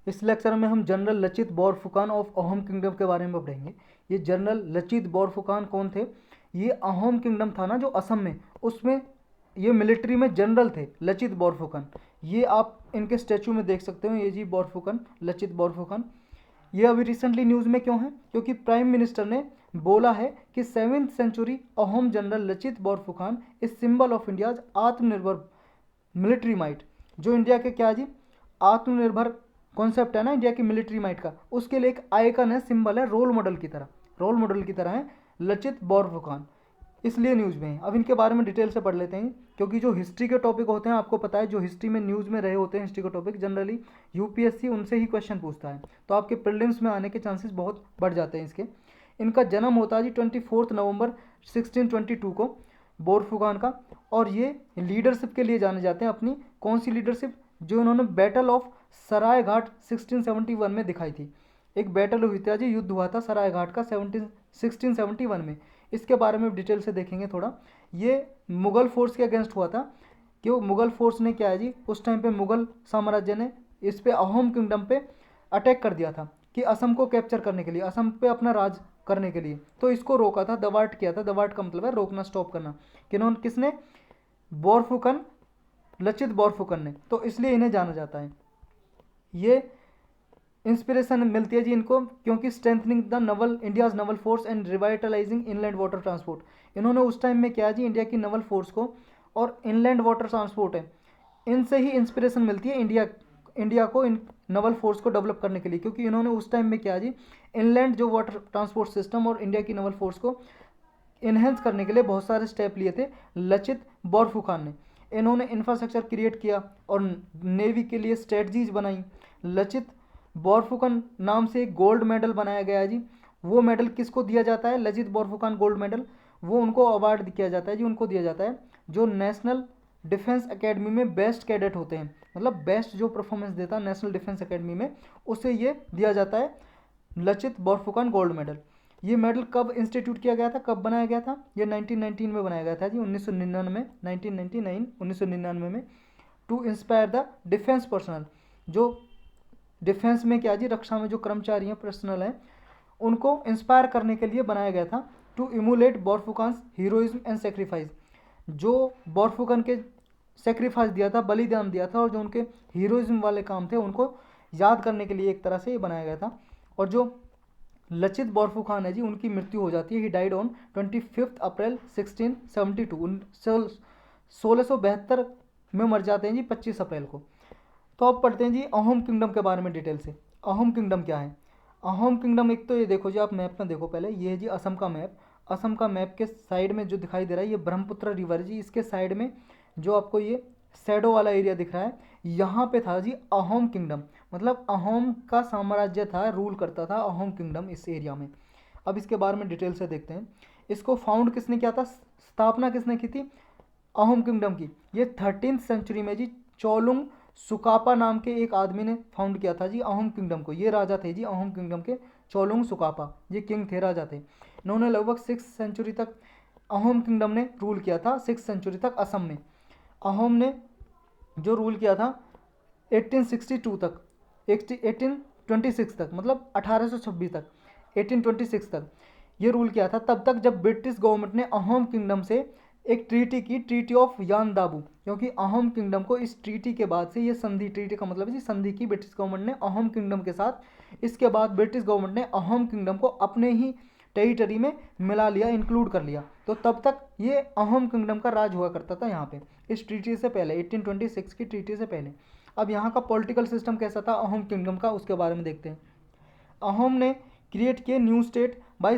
इस लेक्चर में हम general Lachit Borphukan of Ahom kingdom के बारे में पढ़ेंगे। ये जनरल लचित बोरफुकान कौन थे? ये अहोम किंगडम था ना जो असम में, उसमें ये मिलिट्री में जनरल थे, लचित बोरफुकन। ये आप इनके स्टैचू में देख सकते हो, ये जी बोरफुकन, लचित बोरफुकन। ये अभी रिसेंटली न्यूज़ में क्यों है? क्योंकि प्राइम मिनिस्टर ने बोला है कि 7th century Ahom general Lachit Borphukan is symbol of India's आत्मनिर्भर मिलिट्री माइट। जो इंडिया के क्या जी आत्मनिर्भर कॉन्सेप्ट है ना इंडिया की मिलिट्री माइट का, उसके लिए एक आइकन है, सिंबल है, रोल मॉडल की तरह, रोल मॉडल की तरह है लचित बोरफुकान, इसलिए न्यूज़ में है। अब इनके बारे में डिटेल से पढ़ लेते हैं, क्योंकि जो हिस्ट्री के टॉपिक होते हैं आपको पता है, जो हिस्ट्री में न्यूज़ में रहे होते हैं हिस्ट्री के टॉपिक, जनरली यूपीएससी उनसे ही क्वेश्चन पूछता है, तो आपके प्रीलिम्स में आने के चांसेस बहुत बढ़ जाते हैं इसके। इनका जन्म होता है जी 24 नवंबर 1622 को, बोरफुकान का। और ये लीडरशिप के लिए जाने जाते हैं, अपनी कौन सी लीडरशिप? जो इन्होंने बैटल ऑफ सराय घाट 1671 में दिखाई थी। एक बैटल हुई थी जी, युद्ध हुआ था सराय घाट का 1671 में। इसके बारे में डिटेल से देखेंगे थोड़ा। ये मुगल फोर्स के अगेंस्ट हुआ था। क्यों? मुगल फोर्स ने क्या है जी, उस टाइम पे मुगल साम्राज्य ने इस पे अहोम किंगडम पे अटैक कर दिया था कि असम को कैप्चर करने के लिए, असम पे अपना राज करने के लिए। तो इसको रोका था, दबाट किया था। दबाट का मतलब है रोकना, स्टॉप करना। किसने? बोरफुकन, लचित बोरफुकन ने। तो इसलिए इन्हें जाना जाता है। ये इंस्पिरेशन मिलती है जी इनको, क्योंकि strengthening the Naval India's Naval force and revitalising inland water transport. इन्होंने उस टाइम में क्या जी, इंडिया की नवल फोर्स को और इनलैंड वाटर ट्रांसपोर्ट है, इनसे ही इंस्पिरेशन मिलती है इंडिया को इन नवल फोर्स को डेवलप करने के लिए। क्योंकि इन्होंने उस टाइम में क्या जी, इनलैंड जो वाटर ट्रांसपोर्ट सिस्टम और इंडिया की नवल फोर्स को इन्हेंस करने के लिए बहुत सारे स्टेप लिए थे लचित बोरफुकान ने। इन्होंने इंफ्रास्ट्रक्चर क्रिएट किया और नेवी के लिए स्ट्रेटजीज बनाई। लचित बोरफुकन नाम से एक गोल्ड मेडल बनाया गया है जी। वो मेडल किसको दिया जाता है? लचित बोरफुकन गोल्ड मेडल, वो उनको अवार्ड किया जाता है जी, उनको दिया जाता है जो नेशनल डिफेंस एकेडमी में बेस्ट कैडेट होते हैं, मतलब बेस्ट जो परफॉर्मेंस देता है नेशनल डिफेंस एकेडमी में, उसे ये दिया जाता है लचित बोरफुकन गोल्ड मेडल। ये मेडल कब इंस्टीट्यूट किया गया था, कब बनाया गया था? ये 1919 में बनाया गया था जी, 1999, 1999 1999 में, to inspire the defence personnel. जो डिफेंस में क्या जी, रक्षा में जो कर्मचारी हैं, पर्सनल हैं, उनको इंस्पायर करने के लिए बनाया गया था। To emulate Borphukan's heroism and sacrifice. जो बोरफुकन के सेक्रीफाइस दिया था, बलिदान दिया था, और जो उनके हीरोइज्म वाले काम थे उनको याद करने के लिए एक तरह से ये बनाया गया था। और जो लचित बोरफुकान है जी, उनकी मृत्यु हो जाती है, ही डाइड ऑन 25 अप्रैल 1672, 1672 में मर जाते हैं जी, 25 अप्रैल को। तो अब पढ़ते हैं जी अहोम किंगडम के बारे में डिटेल से। अहोम किंगडम क्या है? अहोम किंगडम, एक तो ये देखो जी, आप मैप में देखो पहले, ये है जी असम का मैप। असम का मैप के साइड में जो दिखाई दे रहा है ये ब्रह्मपुत्र रिवर जी, इसके साइड में जो आपको ये सैडो वाला एरिया दिख रहा है, यहाँ पे था जी अहोम किंगडम। मतलब अहोम का साम्राज्य था, रूल करता था अहोम किंगडम इस एरिया में। अब इसके बारे में डिटेल से देखते हैं। इसको फाउंड किसने किया था, स्थापना किसने की थी अहोम किंगडम की? ये 13th सेंचुरी में जी चोलुंग सुकापा नाम के एक आदमी ने फाउंड किया था जी अहोम किंगडम को। ये राजा थे जी अहोम किंगडम के, चोलुंग सुकापा, ये किंग थे, राजा थे। इन्होंने लगभग 6th सेंचुरी तक अहोम किंगडम ने रूल किया था, 6th सेंचुरी तक असम में। अहोम ने जो रूल किया था 1862 तक, 1826 तक, मतलब 1826 तक, 1826 तक ये रूल किया था। तब तक जब ब्रिटिश गवर्नमेंट ने अहोम किंगडम से एक ट्रीटी की, ट्रीटी ऑफ यान दाबू, क्योंकि अहोम किंगडम को इस ट्रीटी के बाद से, ये संधि, ट्रीटी का मतलब है जी संधि की ब्रिटिश गवर्नमेंट ने अहोम किंगडम के साथ। इसके बाद ब्रिटिश गवर्नमेंट ने अहोम किंगडम को अपने ही टेरिटरी में मिला लिया, इंक्लूड कर लिया। तो तब तक ये अहोम किंगडम का राज हुआ करता था यहाँ पे, इस ट्रीटी से पहले, 1826 की ट्रीटी से पहले। अब यहाँ का पॉलिटिकल सिस्टम कैसा था अहोम किंगडम का, उसके बारे में देखते हैं। अहोम ने क्रिएट किए new state by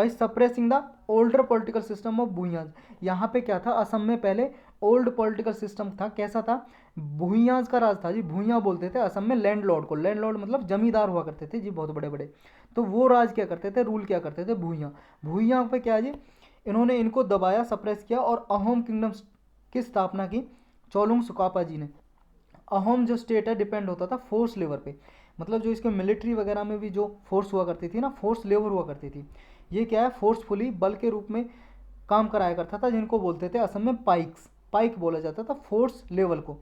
suppressing the older political system of Bhuyans. यहाँ पे क्या था, असम में पहले ओल्ड पॉलिटिकल सिस्टम था, कैसा था? भूयाज का राज था जी, भूया बोलते थे असम में लैंडलॉर्ड को। लैंडलॉर्ड मतलब जमींदार हुआ करते थे जी, बहुत बड़े बड़े। तो वो राज क्या करते थे, रूल क्या करते थे? भूया। भूया पे क्या जी, इन्होंने इनको दबाया, सप्रेस किया और अहोम किंगडम की स्थापना की चोलुंग सुकापा जी ने। अहोम जो स्टेट है डिपेंड होता था फोर्स लेवर पे, मतलब जो इसके मिलिट्री वगैरह में भी जो फोर्स हुआ करती थी ना, फोर्स लेवर हुआ करती थी। ये क्या है, फोर्सफुली बल के रूप में काम कराया करता था, जिनको बोलते थे असम में पाइक्स। पाइक बोला जाता था फोर्स लेवल को,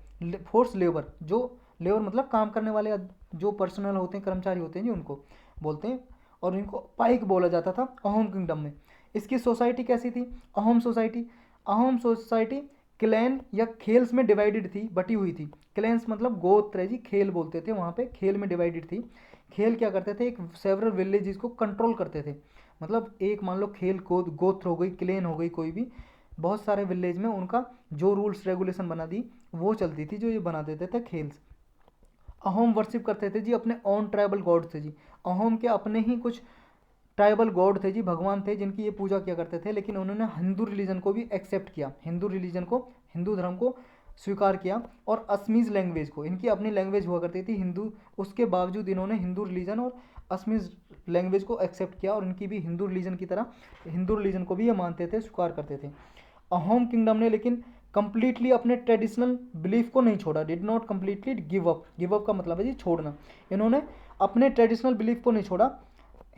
फोर्स लेवर जो लेबर मतलब काम करने वाले जो पर्सनल होते हैं, कर्मचारी होते हैं जी, उनको बोलते हैं। और इनको पाइक बोला जाता था अहोम किंगडम में। इसकी सोसाइटी कैसी थी? Ahom society. Ahom society clan या खेल्स में डिवाइडेड थी, बटी हुई थी। क्लैंस मतलब गोत्र है जी, खेल बोलते थे वहाँ पे, खेल में डिवाइडेड थी। खेल क्या करते थे? एक सेवरल विलेजेस को कंट्रोल करते थे। मतलब एक मान लो खेल को गोत्र हो गई, क्लेन हो गई, कोई भी बहुत सारे विलेज में उनका जो रूल्स रेगुलेशन बना दी वो चलती थी, जो ये बना देते थे खेल्स। अहोम वर्शिप करते थे जी अपने ऑन ट्राइबल गॉड थे जी। अहोम के अपने ही कुछ ट्राइबल गॉड थे जी, भगवान थे जिनकी ये पूजा किया करते थे, लेकिन उन्होंने हिंदू रिलीजन को भी एक्सेप्ट किया, हिंदू रिलीजन को, हिंदू धर्म को स्वीकार किया। और असमीज लैंग्वेज को, इनकी अपनी लैंग्वेज हुआ करती थी हिंदू, उसके बावजूद इन्होंने हिंदू रिलीजन और असमीज लैंग्वेज को एक्सेप्ट किया, और इनकी भी हिंदू रिलीजन की तरह हिंदू रिलीजन को भी ये मानते थे, स्वीकार करते थे। अहोम किंगडम ने लेकिन कंप्लीटली अपने ट्रेडिशनल बिलीफ को नहीं छोड़ा, did not completely give up. Give up का मतलब है जी छोड़ना। इन्होंने अपने ट्रेडिशनल बिलीफ को नहीं छोड़ा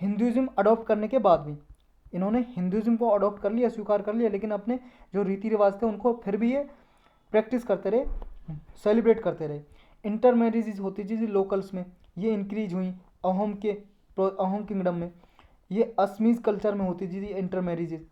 हिंदुज़म अडॉप्ट करने के बाद भी। इन्होंने हिंदुज़म को अडॉप्ट कर लिया, स्वीकार कर लिया, लेकिन अपने जो रीति रिवाज थे उनको फिर भी ये प्रैक्टिस करते रहे, सेलिब्रेट करते रहे। इंटर मैरिजेज होती थी लोकल्स में, ये इंक्रीज हुई अहोम किंगडम में। ये असमीज कल्चर में होती थी इंटर मैरिजेज।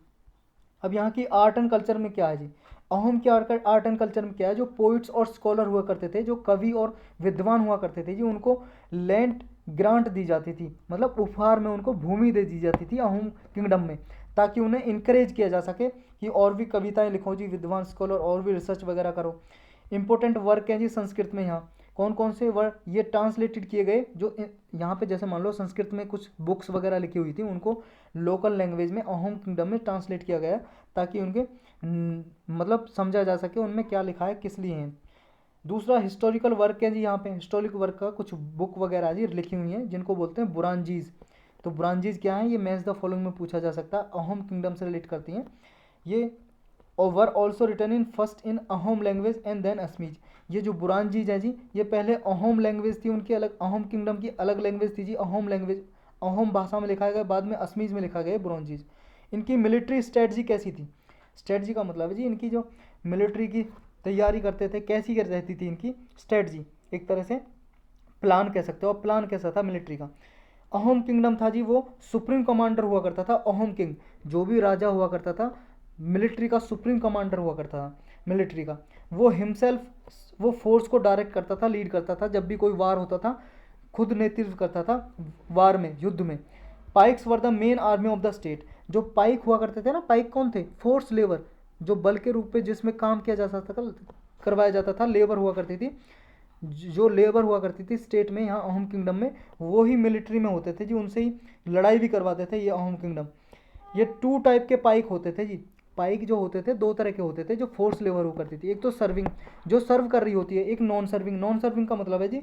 अब यहाँ की आर्ट एंड कल्चर में क्या है जी? अहोम के आर्ट एंड कल्चर में क्या है? जो पोइट्स और स्कॉलर हुआ करते थे, जो कवि और विद्वान हुआ करते थे जी, उनको लैंड ग्रांट दी जाती थी, मतलब उपहार में उनको भूमि दे दी जाती थी अहोम किंगडम में, ताकि उन्हें इनकरेज किया जा सके कि और भी कविताएं लिखो जी, विद्वान स्कॉलर और भी रिसर्च वगैरह करो। इंपॉर्टेंट वर्क हैं जी संस्कृत में, यहाँ कौन कौन से वर्क ये ट्रांसलेटेड किए गए, जो यहाँ पे जैसे मान लो संस्कृत में कुछ बुक्स वगैरह लिखी हुई थी, उनको लोकल लैंग्वेज में अहोम किंगडम में ट्रांसलेट किया गया, ताकि उनके मतलब समझा जा सके उनमें क्या लिखा है, किस लिए हैं। दूसरा हिस्टोरिकल वर्क है जी, यहाँ पे हिस्टोरिकल वर्क का कुछ बुक वगैरह जी लिखी हुई हैं, जिनको बोलते हैं बुरानजीज। तो बुरानजीज क्या है? ये मैच द फॉलोइंग में पूछा जा सकता है, अहोम किंगडम से रिलेट करती हैं ये। और were also written in first in Ahom language and then Assamese. ये जो बुरानजीज है जी, ये पहले अहोम लैंग्वेज थी उनकी अलग, अहोम किंगडम की अलग लैंग्वेज थी जी, अहोम लैंग्वेज, अहोम भाषा में लिखा गया, बाद में असमीज में लिखा गया बुरानजीज। इनकी मिलिट्री स्ट्रेटजी कैसी थी? स्ट्रेटजी का मतलब है जी इनकी जो मिलिट्री की तैयारी करते थे, कैसी कर रहती थी इनकी स्ट्रेटजी, एक तरह से प्लान कह सकते हो। प्लान कैसा था मिलिट्री का? अहोम किंगडम था जी, वो सुप्रीम कमांडर हुआ करता था अहोम किंग, जो भी राजा हुआ करता था मिलिट्री का सुप्रीम कमांडर हुआ करता था मिलिट्री का। वो हिमसेल्फ वो फोर्स को डायरेक्ट करता था, लीड करता था, जब भी कोई वार होता था खुद नेतृत्व करता था वार में, युद्ध में। Pikes were the main army of the state. जो पाइक हुआ करते थे ना, पाइक कौन थे? फोर्स लेबर, जो बल के रूप में जिसमें काम किया जा सकता था, करवाया जाता था, लेबर हुआ करती थी। जो लेबर हुआ करती थी स्टेट में, यहाँ अहोम किंगडम में, वो ही मिलिट्री में होते थे जी, उनसे ही लड़ाई भी करवाते थे ये अहोम किंगडम। ये 2 टाइप के पाइक होते थे जी। पाइक जो होते थे 2 तरह के होते थे जो फोर्स लेबर हुआ करती थी। एक तो सर्विंग, जो सर्व कर रही होती है, एक नॉन सर्विंग। नॉन सर्विंग का मतलब है जी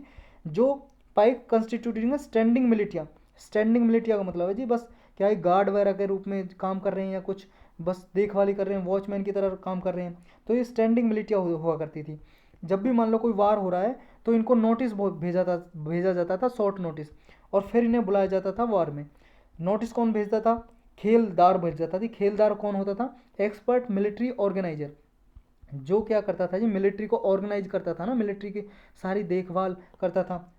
जो paik constituting standing militia. Standing militia का मतलब है जी बस क्या है, गार्ड वगैरह के रूप में काम कर रहे हैं, या कुछ बस देखभाली कर रहे हैं, वॉचमैन की तरह काम कर रहे हैं, तो ये स्टैंडिंग मिलिटिया हुआ करती थी। जब भी मान लो कोई वार हो रहा है तो इनको नोटिस भेजा जाता था, शॉर्ट नोटिस, और फिर इन्हें बुलाया जाता था वार में। नोटिस कौन भेजता था? खेलदार भेज जाता थी। खेलदार कौन होता था? एक्सपर्ट मिलिट्री ऑर्गेनाइजर, जो क्या करता था जी, मिलिट्री को ऑर्गेनाइज करता था ना, मिलिट्री की सारी देखभाल करता था,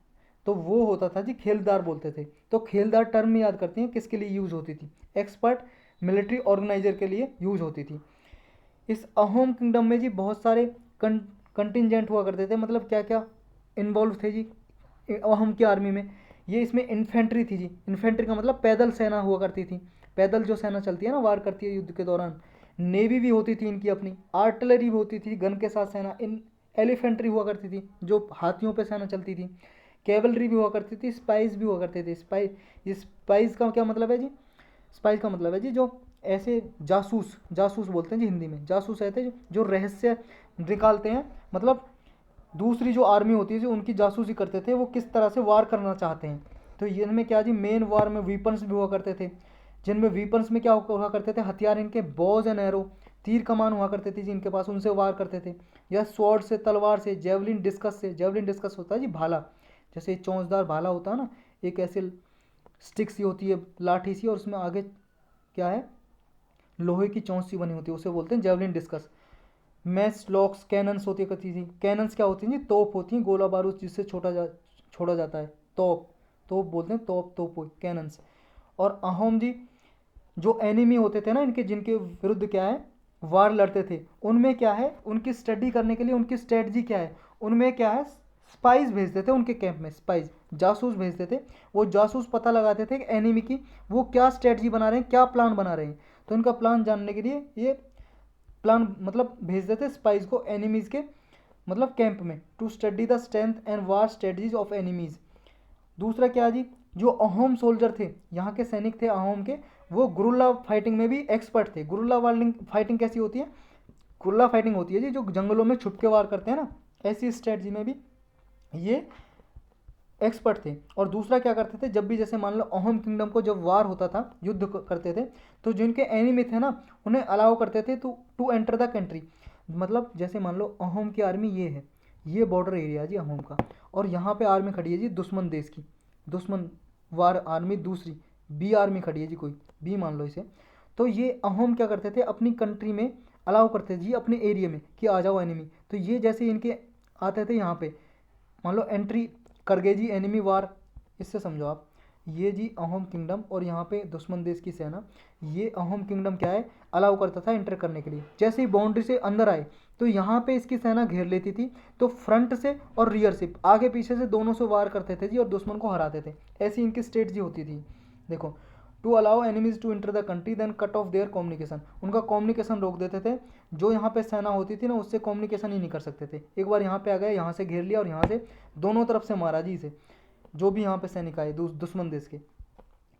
तो वो होता था जी खेलदार बोलते थे। तो खेलदार टर्म याद करती हैं किसके लिए यूज होती थी? एक्सपर्ट मिलिट्री ऑर्गेनाइजर के लिए यूज होती थी। इस अहोम किंगडम में जी बहुत सारे कंटिजेंट हुआ करते थे, मतलब क्या क्या इन्वॉल्व थे जी अहोम की आर्मी में। ये इसमें इन्फेंट्री थी जी। इन्फेंट्री का मतलब पैदल सेना हुआ करती थी, पैदल जो सेना चलती है ना, वार करती है युद्ध के दौरान। नेवी भी होती थी इनकी अपनी, आर्टिलरी भी होती थी गन के साथ सेना। इन एलिफेंट्री हुआ करती थी जो हाथियों पे सेना चलती थी। कैवलरी भी हुआ करती थी, स्पाइस भी हुआ करते थे। स्पाइस का क्या मतलब है जी? स्पाइस का मतलब है जी जो ऐसे जासूस, जासूस बोलते हैं जी हिंदी में, जासूस रहते हैं जो रहस्य निकालते हैं, मतलब दूसरी जो आर्मी होती है जो उनकी जासूसी करते थे, वो किस तरह से वार करना चाहते हैं। तो इनमें क्या जी, मेन वार में वीपन्स भी हुआ करते थे, जिनमें वीपन्स में क्या हुआ करते थे? हथियार इनके बॉज एंड एरो, तीर कमान हुआ करते थे जी इनके पास, उनसे वार करते थे। या स्वॉर्ड से, तलवार से, जेवलिन डिस्कस से। जेवलिन डिस्कस होता है जी भाला, जैसे चौंचदार भाला होता है ना, एक ऐसे स्टिक सी होती है, लाठी सी, और उसमें आगे क्या है, लोहे की चोंच सी बनी होती है, उसे बोलते हैं javelin discuss. Match locks, cannons होती है थी। कैनन्स क्या होती हैं जी? तोप होती हैं, गोला बारूद जिससे छोड़ा जाता है। तोप, तोप बोलते हैं, तोप कैनन्स। और अहोम जी जो एनिमी होते थे ना इनके, जिनके विरुद्ध क्या है वार लड़ते थे, उनमें क्या है, उनकी स्टडी करने के लिए उनकी स्ट्रेटजी क्या है, उनमें क्या है, स्पाइस भेजते थे उनके कैंप में, स्पाइस जासूस भेजते थे। वो जासूस पता लगाते थे कि एनिमी की वो क्या स्ट्रेटजी बना रहे हैं, क्या प्लान बना रहे हैं। तो इनका प्लान जानने के लिए ये प्लान मतलब भेज देते स्पाइस को एनिमीज़ के मतलब कैंप में, to study the strength and war strategies of enemies. दूसरा क्या जी, जो अहोम सोल्जर थे, यहाँ के सैनिक थे अहोम के, वो गुरुल्ला फाइटिंग में भी एक्सपर्ट थे। गुरुल्ला फाइटिंग कैसी होती है? गुरुल्ला फाइटिंग होती है जी जो जंगलों में छुप के वार करते हैं ना, ऐसी स्ट्रेटजी में भी ये एक्सपर्ट थे। और दूसरा क्या करते थे, जब भी जैसे मान लो अहोम किंगडम को जब वार होता था, युद्ध करते थे, तो जिनके एनिमी थे ना उन्हें अलाउ करते थे टू एंटर द कंट्री। मतलब जैसे मान लो अहोम की आर्मी ये है, ये बॉर्डर एरिया जी अहोम का, और यहाँ पे आर्मी खड़ी है जी दुश्मन देश की, दुश्मन वार आर्मी दूसरी, बी आर्मी खड़ी है जी, कोई बी मान लो इसे। तो ये अहोम क्या करते थे, अपनी कंट्री में अलाउ करते थे जी, अपने एरिया में कि आ जाओ एनिमी। तो ये जैसे इनके आते थे यहाँ पे, मान लो एंट्री कर गए जी एनिमी वार, इससे समझो आप, ये जी अहोम किंगडम और यहाँ पे दुश्मन देश की सेना, ये अहोम किंगडम क्या है, अलाउ करता था एंटर करने के लिए। जैसे ही बाउंड्री से अंदर आए तो यहाँ पे इसकी सेना घेर लेती थी, तो फ्रंट से और रियर से, आगे पीछे से दोनों से वार करते थे जी और दुश्मन को हराते थे। ऐसी इनकी स्ट्रेटजी होती थी। देखो, to allow enemies to enter the country then cut off their communication, उनका कम्युनिकेशन रोक देते थे। जो यहाँ पे सेना होती थी ना उससे कम्युनिकेशन ही नहीं कर सकते थे। एक बार यहाँ पे आ गए, यहाँ से घेर लिया और यहाँ से दोनों तरफ से महाराज जी से, जो भी यहाँ पे सैनिक आए दुश्मन देश के।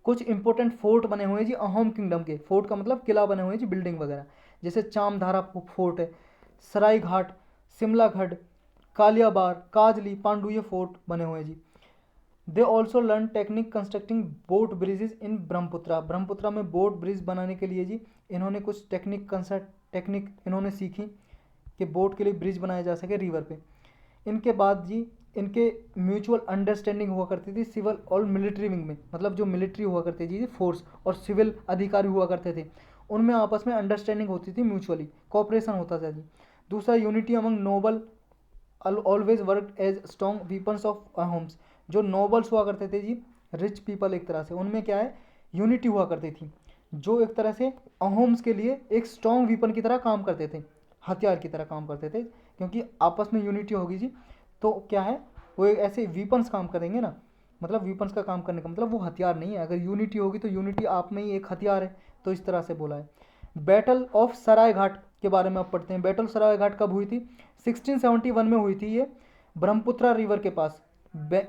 कुछ इंपॉर्टेंट फोर्ट बने हुए हैं जी अहोम किंगडम के, फोर्ट का मतलब किला बने हुए हैं जी, बिल्डिंग वगैरह, जैसे चामधारा फोर्ट है, सराय घाट, शिमला गढ़, कालियाबार, काजली, पांडु, ये फोर्ट बने हुए हैं जी। They also learn technique constructing boat bridges in Brahmaputra, Brahmaputra में बोट ब्रिज बनाने के लिए जी इन्होंने कुछ टेक्निक इन्होंने सीखी कि बोट के लिए ब्रिज बनाया जा सके रिवर पे। इनके बाद जी इनके म्यूचुअल अंडरस्टैंडिंग हुआ करती थी सिविल और मिलिट्री विंग में, मतलब जो मिलिट्री हुआ करती थी जी फोर्स और सिविल अधिकारी हुआ करते थे, उनमें आपस में अंडरस्टैंडिंग होती थी, म्यूचुअली कोऑपरेशन होता था जी। दूसरा, unity among noble always work as strong weapons of homes, जो नोबल्स हुआ करते थे जी, रिच पीपल एक तरह से, उनमें क्या है, यूनिटी हुआ करती थी, जो एक तरह से अहोम्स के लिए एक स्ट्रॉन्ग वीपन की तरह काम करते थे, हथियार की तरह काम करते थे, क्योंकि आपस में यूनिटी होगी जी तो क्या है, वो एक ऐसे वीपन्स काम करेंगे ना, मतलब वीपन्स का काम करने का मतलब वो हथियार नहीं है, अगर यूनिटी होगी तो यूनिटी आप में ही एक हथियार है, तो इस तरह से बोला है। बैटल ऑफ सराय घाट के बारे में आप पढ़ते हैं। बैटल सराय घाट कब हुई थी? 1671 में हुई थी ये, ब्रह्मपुत्रा रिवर के पास,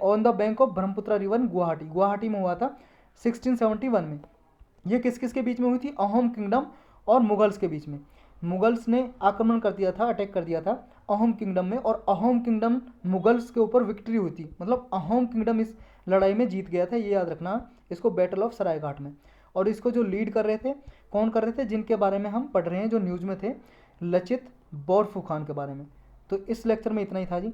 on the bank of Brahmaputra river, Guwahati में हुआ था 1671 में। ये किस किस के बीच में हुई थी? अहोम किंगडम और मुगल्स के बीच में। मुगल्स ने आक्रमण कर दिया था, अटैक कर दिया था अहोम किंगडम में, और अहोम किंगडम मुगल्स के ऊपर विक्ट्री हुई थी, मतलब अहोम किंगडम इस लड़ाई में जीत गया था, ये याद रखना इसको, बैटल ऑफ सरायघाट में। और इसको जो लीड कर रहे थे, कौन कर रहे थे, जिनके बारे में हम पढ़ रहे हैं जो न्यूज़ में थे, लचित बोरफुखान के बारे में। तो इस लेक्चर में इतना ही था जी।